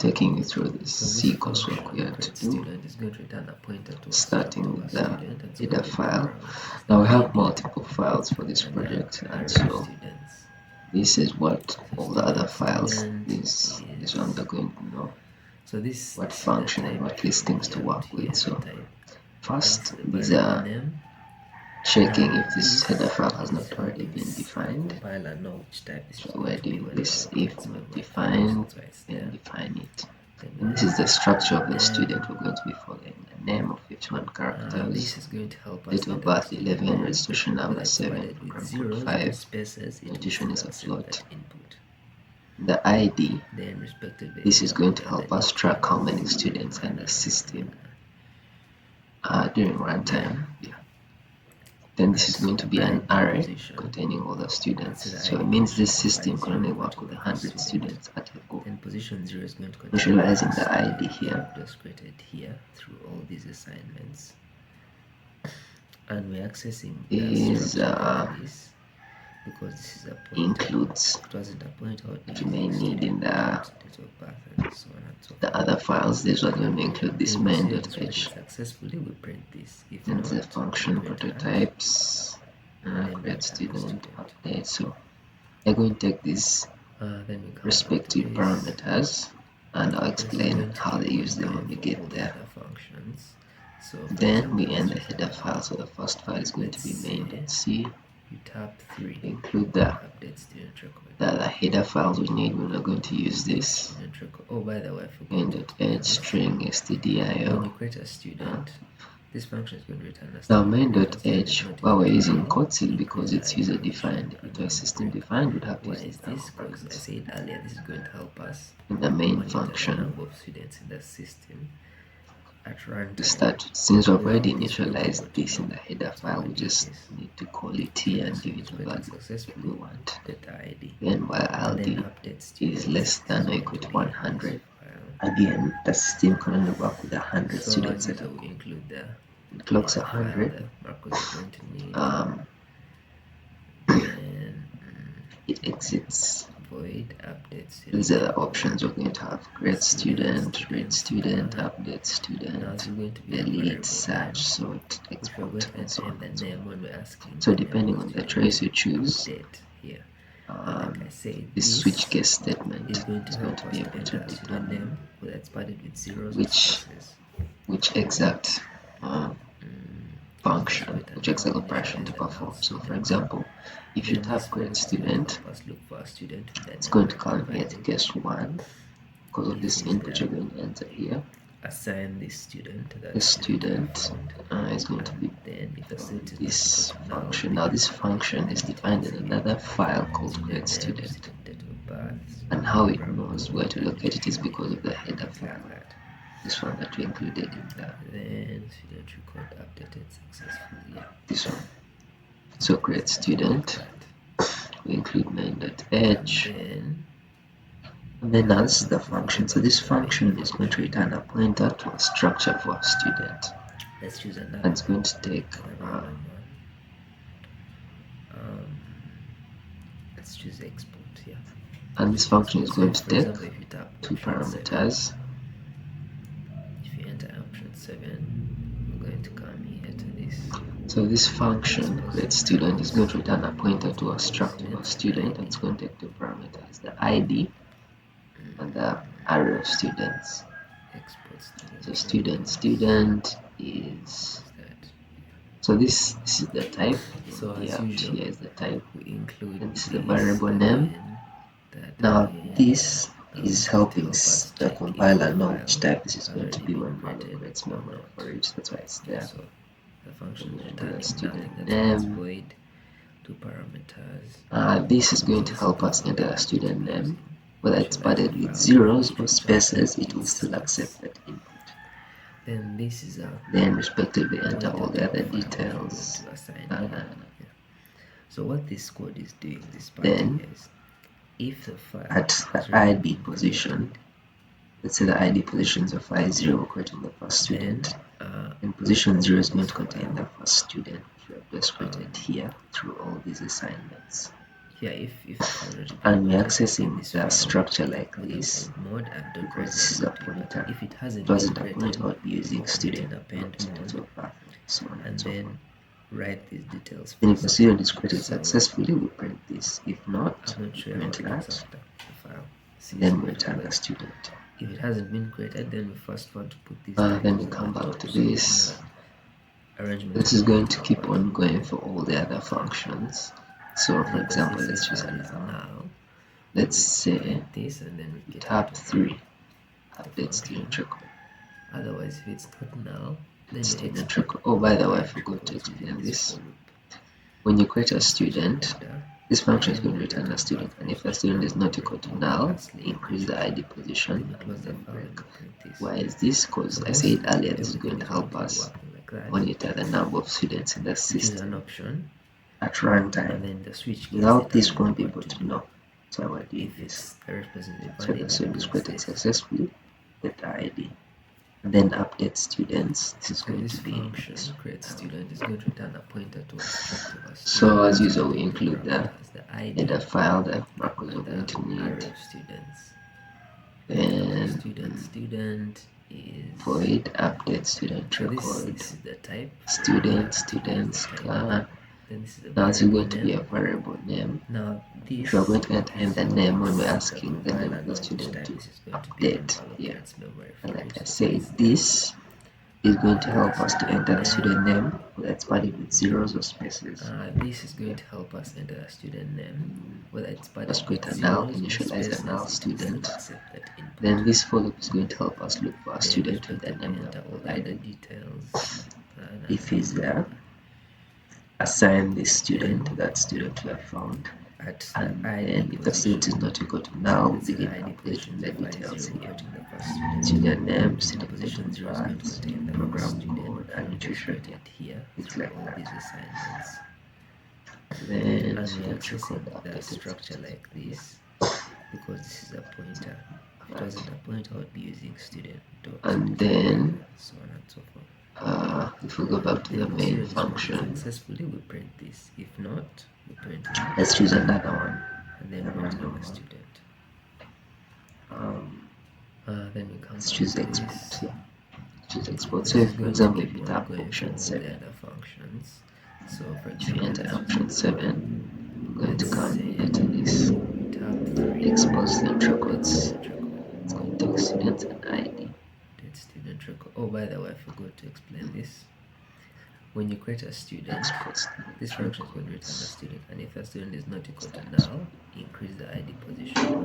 taking you through this C coursework we have to do, student is going to return a pointer to starting with the student, and header so file. Now we have multiple files for this project, and so this is what all the other files, this one they're going to know so this what function and what listings to work with. So first, these are name, checking if this header file has not already been defined. compiler know which type this So we're doing this if not defined, then define it. And this is the structure of the student. We're going to be following the name of 51 characters, this is going to help us date of birth 11, registration number 7, program code 5, notation is a float. The ID, this is going to help us track how many students are in the system during runtime. Then this is going to be an array containing all the students. So it means this system can only work with 100 students at a go. Then position 0 is going to Visualizing the ID here. Just created here through all these assignments, and we're accessing is because this is a point. Includes it wasn't a point that you may need in the other files. This one going to include this main.h. Successfully we print this. If and the function prototypes create student update. So they're going to take these respective parameters, and I'll explain how they use them when we get there. So then we end the header file. So the first file is going to be main.c. You tap 3. Include the header files we need. We're not going to use this. Oh, by the way, I forgot. Main.h string stdio. When you create a student, this function is going to return a now main.h, why we're using quotes is because it's user defined. If it was system defined, we'd have to use this. Because I said earlier, this is going to help us in the main function. The number of students in the system at runtime. To start, since we've already initialized this in the header file, we just need to call it here and give it the value we want. Then while ld is less than or equal to 100, again the system can only work with 100 students at a go. It clocks 100. It exits. Void updates. These are the options we're going to have: create student, read student, update student, delete, search, sort, export, and so on. So depending on the choice you choose, this switch case statement is going to be able to determine which exact function, which exact operation to perform. So for example, if you tap create student, it's going to come here to case 1 because of this input you're going to enter here. Assign this student. The student is going to be this function. Now this function is defined in another file called create student, and how it knows where to locate it is because of the header file, this one that we included in the student record updated successfully. Yeah. This one. So create student, we include main.h, and then now this is the function. So this function is going to return a pointer to a structure for a student. Let's choose another. And it's going to take let's choose export here. And this function is going to take 2 parameters. If you enter option 7, we're going to come here to this. So this function create student is going to return a pointer to a structure of a student, and it's going to take 2 parameters: the ID and the array of students. So student is, so this is the type. So here is the type, and this is the variable name. Now this is helping the compiler know which type this is going to be when running creates memory for each. That's why it's there. The function is returning student name. Void 2 parameters. This is going to help us enter a student name. Whether it's padded with zeros or spaces, it will still accept that input. Then this is then respectively enter all the other details. So what this code is doing, this part is, if the file at the ID position, let's say the ID positions of file 0 creating the first student, and position 0 is going to contain the first student, which we have just created here through all these assignments. if it's already been and we're created, open accessing this the file structure like with this append mode and don't because write this is a anything to it. But pointer. if it hasn't It been wasn't a created, pointer, I would be using open it student, in append not date mode of birth, and so on and and so forth. then write these details Then if a first. student is created So successfully, we print this. If not, I'm not we sure how print it looks that. after the file Then we CSV file, return the but student. if it hasn't been created, then we first want to put these Then titles we at come the back top. to So in this. arrangement This of is the going to keep network, on going for all the other functions. So for and if the example, CSV let's choose file is an null, let's we say print this and then we get out tab of 3 the update student function. record. Otherwise, if it's not null, then we Student export record. Oh, by the way, I current forgot to records using explain this this. for loop. When you create a So switch student, pointer, this function is name, going to the return date a of student, birth, and if a registration student is number, not equal current to name, and null, lastly increase the administration. ID position Then we close and the then file and break. we print this. Why is this? Because So I said mostly earlier this is going everything to is going help to be us working like that. monitor the number of students in the You choose an system option, at and runtime. then the switch case Without this, we determines won't be what able to to do. know. So I will do If this. it's the representative So valid, the it student is prints created this. successfully, get the ID, and then update students. This is And going this to be in this function create file. student is going to return a pointer to a struct of a So student as that's usual, going to we take the include the parameters, the ID header file, the macros we're and going the to need. array of students. In terms of Then student is void update student so this record. is the type. Student, Here is students, the type. class. Then this is a Now this is variable going to be a name. variable name. Now If you're this going to enter in is the name when we're the asking the name compiler of the knows which student type to this is going to be and update here. allocates memory And for like it. I So said, place there. this is going to help us to enter the Then student name, whether it's padded with zeros or spaces. this is going to help us enter the student name, whether it's Just padded create with a null, zeros or initialize a null spaces. It will still student. accept that input. Then this for loop is going to help us look for a Then student for with the example, name we enter have all the other provided. details. If he's there, assign this student to Then that student we have found. at the And ID then if the student is position, not equal to null, let's say the begin ID position updating is the a file 0, details we're here. creating the first student. Student name, Then student date position of 0 is going to birth, contain the first program student. code, And and we just nutrition. rotate here Things through like all that. these assignments. Then And we're student record accessing the updated. structure like this because this is a pointer. If it wasn't a pointer, I would be using student dot And type, then so on and so forth. if we go back to Then the if a main student is created function, successfully, we print this. If not, we print that. let's choose another one. And then A return random the one. student. Um, Then we come let's back choose to export this. here. Choose export. This So, is if, for going to example, if keep you on tap going for option all the 7, other functions. So for if you example, enter let's option choose another 7, one. I'm going to Let's come say here to this tab 3. export student Let's records. student record. It's going to take students and ID. Let's student record. Oh, by the way, I forgot to explain this. When you create a student, Export student this function is going to return a records. student, and if the student is not equal to null, increase the ID position.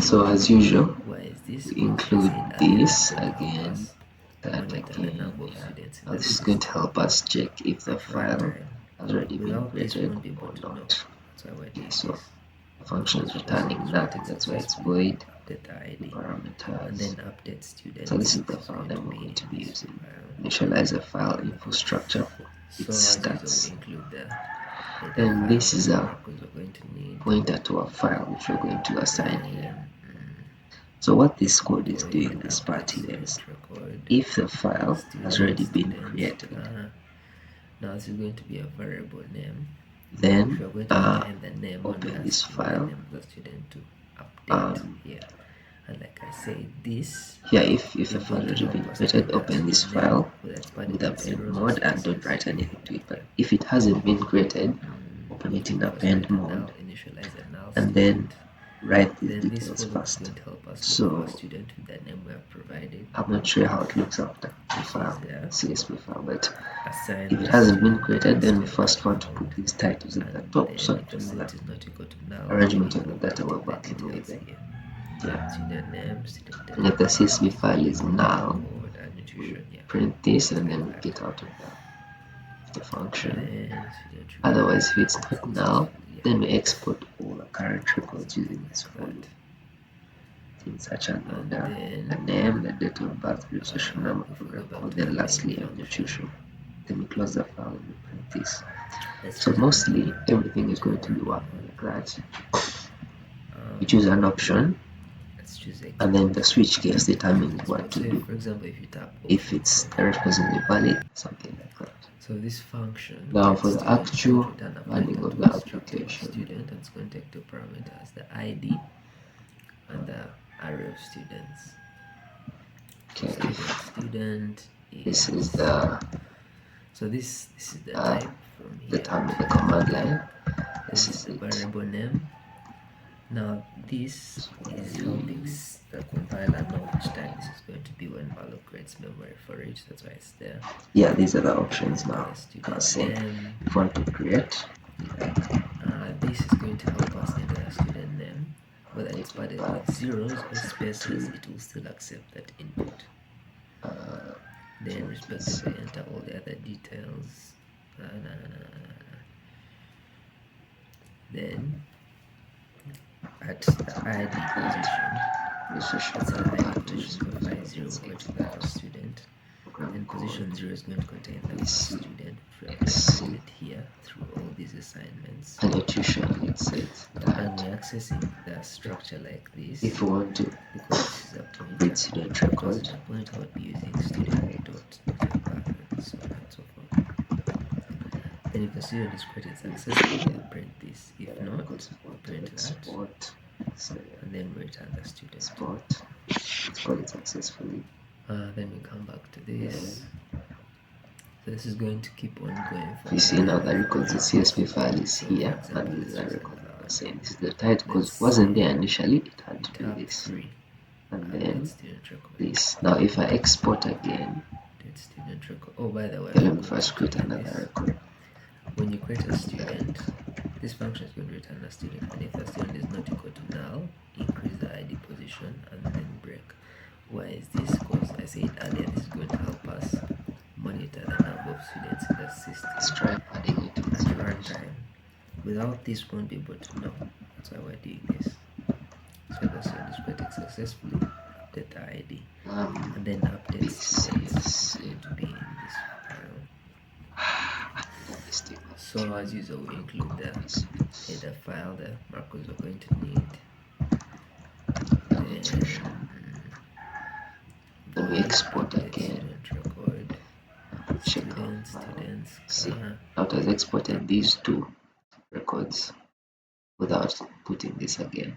So as usual, Why is this? we Because I include said earlier this that's going to help again, us that monitor the again. number of Yeah. students in Now the this is going to system help us check if the at file runtime. has already been Without this, we created won't be able or to know. not. That's why we're doing So this. the function is So returning it's nothing. created That's why it's successfully. void Update the ID and then parameters. update students. So this is the This is file going that to we're be going to be this using. file. Initialize a file infrastructure for So its as usual, we stats. include the header Then file this is and the a macros we're going to need. pointer to a file which we're going to assign here. Then So what this code is void doing, this part update here, is student record. if the file has already been Students. created, Now this is going to be a variable name. If then you're going to enter in the name when open we're this asking the file. name of the student to update here. And like I say, this Here, if the is file going has to already help been us to created, enter open this student name, file whether it's with padded with append zeros or mode and don't spaces. write anything to it. But if it hasn't been created, open it in First append create a null, mode initialize a null and student. then write these Then this details follow is first. going to help us So look for a student with the name we have provided. I'm not sure how it looks after the file, there. CSV file, but Assign if it the hasn't been student created, then we student first want to found. put these titles at the And top then so if the to know student the is not equal to null, arrangement we of the are data we're updating the working with. details here. Yeah. Student name, student date And if of the birth, CSV file is null, code, and we nutrition, yeah. print this and Like then we that. get out of the function. Then student Otherwise, if it's record not null, successfully, yeah. then we export all the current records using this Like for that. loop. Things such as And the then name, the date of birth, registration number, if we go program back code, to then the main lastly your function, nutrition. Then we close the file and we print this. let's So choose mostly another everything is going to be variable working name. like that. You choose an option Let's choose export. and then the switch case determines what to So do. for example, if you tap If option it's 7, representatively valid, something like that. So this function Now get for the student is going to actual return a running pointer of to the a structure of a application, student, and it's going to take two parameters, the ID and the array of students. So okay, student this is is, the so this is the type from the here term in to the here. command line. This This is is the it. variable name. Now this is helping the compiler know which time this is going to be when malloc creates memory for it. That's why it's there. Yeah, these are the Then options enter now. the You can student see name. if you want to create, This is going to help us enter the student name. Whether it's taking padded back with zeros or spaces, to it will still accept that input. uh, Then 27. respectively enter all the other details. Then at the ID position, let's say the ID position for file 0 will go to that of student. Program Then position code 0 is going to contain the first BC student, which we have XC calculated here through all these assignments. annotation. It says And that we're accessing the structure like if this you want to because this is a read pointer. student If it wasn't record, a pointer, I would be using student dot whatever and so on and so forth. Then if the student is created successfully, we print this. If not, record we support to print that, export. So and then we return the student. export. Export it successfully. Then we come back to Then this. So this is going to keep on going for you see now another the records, the 5 rounds. CSV file is So for here, and example, this is let's the use a record that file. was saying this is the title because Let's it wasn't say there initially. It had to do tab this, 3 and update then student record. this. Now if I export again, Update student record. Oh, by the way, I okay, let me forgot to first tell create you another this. record. When you create a student, this function is going to return a student, and if the student is not equal to null, increase the ID position and then break. Why is this? Because I said earlier, this is going to help us monitor the number of students in the system Let's try adding it with at zeros. runtime. Without this, we won't be able to know. That's why we're doing this. So if the student is created successfully, update the ID, and then update This students. It's is going to be in this file. this thing. So as usual, we include the This header file, the markers we're going to need. annotation. When we Void export update again, student record. check our file. Students. See, now it has exported these two records without putting this again.